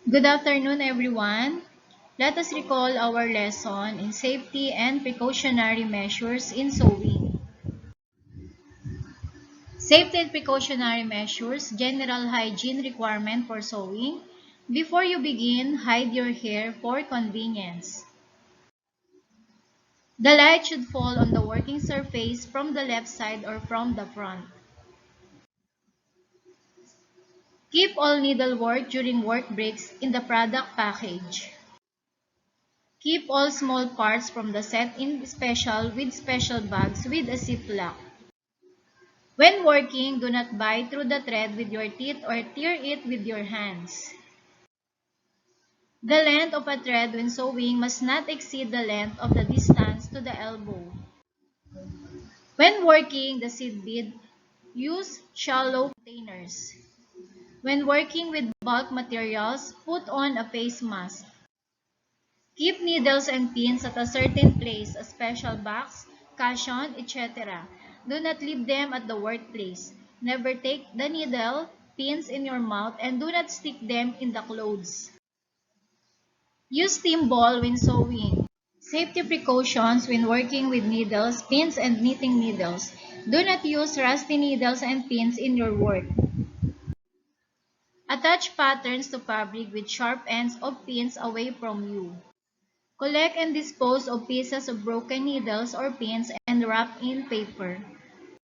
Good afternoon, everyone. Let us recall our lesson in safety and precautionary measures in sewing. Safety and precautionary measures, general hygiene requirement for sewing. Before you begin, hide your hair for convenience. The light should fall on the working surface from the left side or from the front. Keep all needlework during work breaks in the product package. Keep all small parts from the set in special bags with a ziplock. When working, do not bite through the thread with your teeth or tear it with your hands. The length of a thread when sewing must not exceed the length of the distance to the elbow. When working the seed bead, use shallow containers. When working with bulk materials, put on a face mask. Keep needles and pins at a certain place, a special box, cushion, etc. Do not leave them at the workplace. Never take the needle, pins in your mouth, and do not stick them in the clothes. Use steam ball when sewing. Safety precautions when working with needles, pins, and knitting needles. Do not use rusty needles and pins in your work. Attach patterns to fabric with sharp ends of pins away from you. Collect and dispose of pieces of broken needles or pins and wrap in paper.